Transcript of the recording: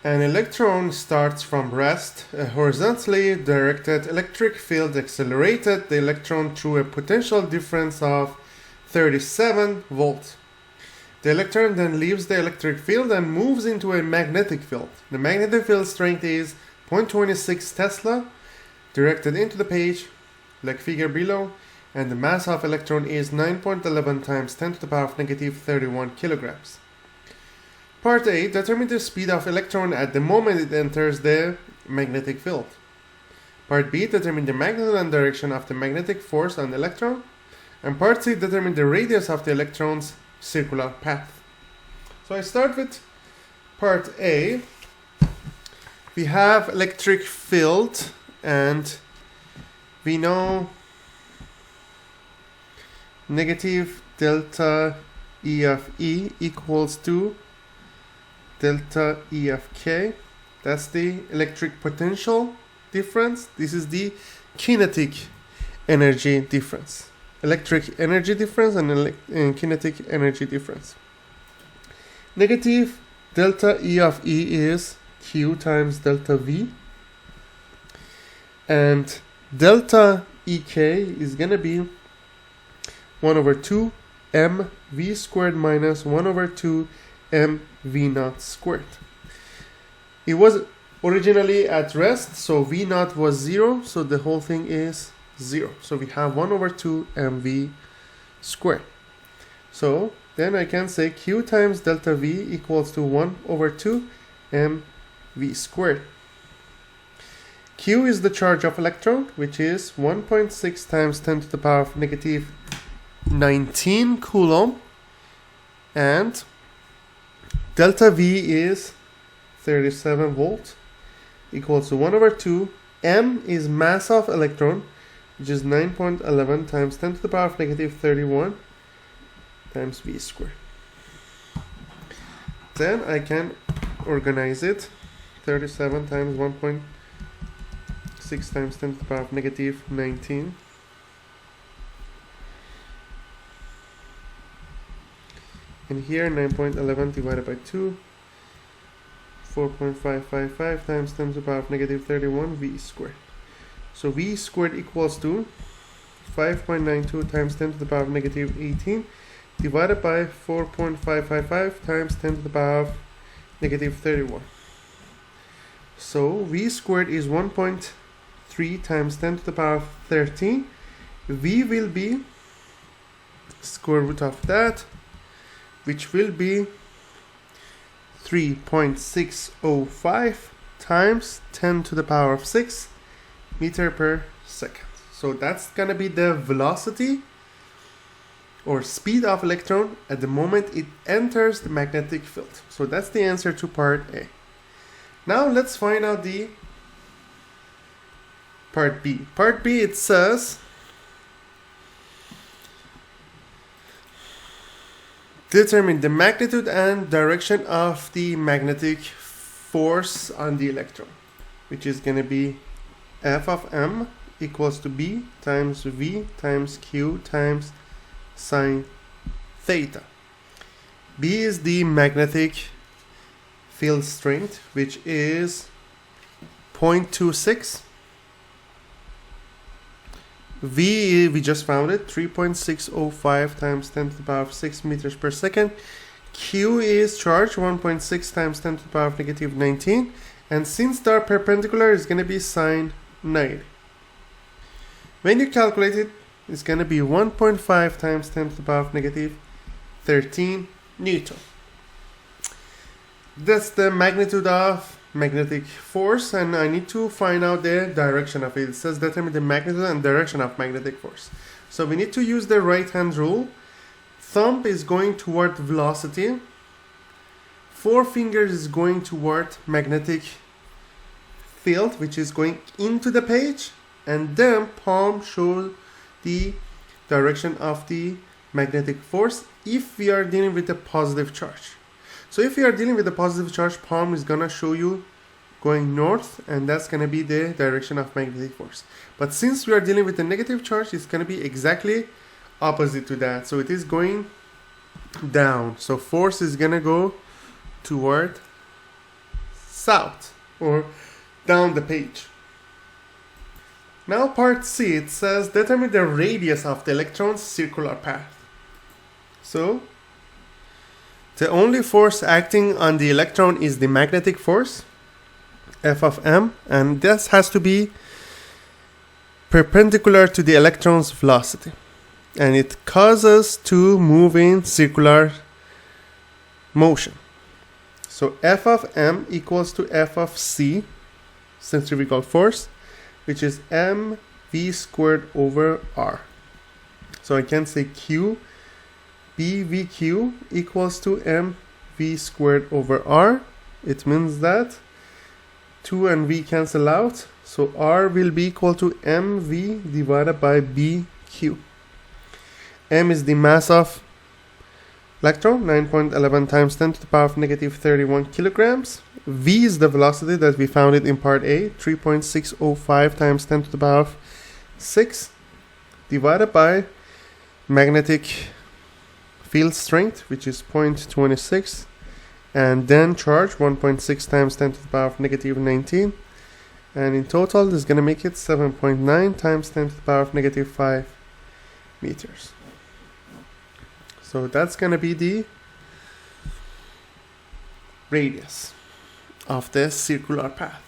An electron starts from rest. A horizontally directed electric field accelerated the electron through a potential difference of 37 volts. The electron then leaves the electric field and moves into a magnetic field. The magnetic field strength is 0.26 Tesla, directed into the page, like figure below, and the mass of electron is 9.11 times 10 to the power of negative 31 kilograms. Part A, determine the speed of electron at the moment it enters the magnetic field. Part B, determine the magnitude and direction of the magnetic force on the electron. And part C, determine the radius of the electron's circular path. So I start with part A. We have electric field, and we know negative delta E of E equals to delta E of K. That's the electric potential difference. This is the kinetic energy difference. Electric energy difference and kinetic energy difference. Negative delta E of E is Q times delta V. And delta EK is going to be 1 over 2 mv squared minus 1 over 2 mv naught squared. It was originally at rest, so v naught was 0, so the whole thing is 0. So we have 1 over 2 mv squared. So then I can say q times delta v equals to 1 over 2 mv squared. Q is the charge of electron, which is 1.6 times 10 to the power of negative 19 coulomb, and delta V is 37 volts, equals to 1 over 2. M is mass of electron, which is 9.11 times 10 to the power of negative 31 times V squared. Then I can organize it. 37 times 1.6 times 10 to the power of negative 19. And here 9.11 divided by 2, 4.555 times 10 to the power of negative 31 V squared. So V squared equals to 5.92 times 10 to the power of negative 18 divided by 4.555 times 10 to the power of negative 31. So V squared is 1.3 times 10 to the power of 13. V will be square root of that, which will be 3.605 times 10 to the power of 6 meter per second. So that's gonna be the velocity or speed of electron at the moment it enters the magnetic field. So that's the answer to part A. Now let's find out the part B. Part B, it says determine the magnitude and direction of the magnetic force on the electron, which is going to be F of m equals to B times V times Q times sine theta. B is the magnetic field strength, which is 0.26. V, we just found it, 3.605 times 10 to the power of 6 meters per second. Q is charge, 1.6 times 10 to the power of negative 19. And since they are perpendicular, it's going to be sine 90. When you calculate it, it's going to be 1.5 times 10 to the power of negative 13 Newton. That's the magnitude of magnetic force, and I need to find out the direction of it. It says determine the magnitude and direction of magnetic force. So we need to use the right hand rule. Thumb is going toward velocity. Forefinger is going toward magnetic field, which is going into the page, and then palm shows the direction of the magnetic force if we are dealing with a positive charge. So if you are dealing with a positive charge, palm is gonna show you going north, and that's gonna be the direction of magnetic force. But since we are dealing with a negative charge, it's gonna be exactly opposite to that. So it is going down. So force is gonna go toward south or down the page. Now part C, it says determine the radius of the electron's circular path. So the only force acting on the electron is the magnetic force, F of m, and this has to be perpendicular to the electron's velocity. And it causes to move in circular motion. So F of m equals to F of c, centrifugal force, which is mv squared over r. So I can say q bvq equals to mv squared over r. It means that 2 and v cancel out, so r will be equal to mv divided by bq. M is the mass of electron, 9.11 times 10 to the power of negative 31 kilograms. V is the velocity that we found it in part A, 3.605 times 10 to the power of 6, divided by magnetic field strength, which is 0.26, and then charge, 1.6 times 10 to the power of negative 19. And in total, this is going to make it 7.9 times 10 to the power of negative 5 meters. So that's going to be the radius of the circular path.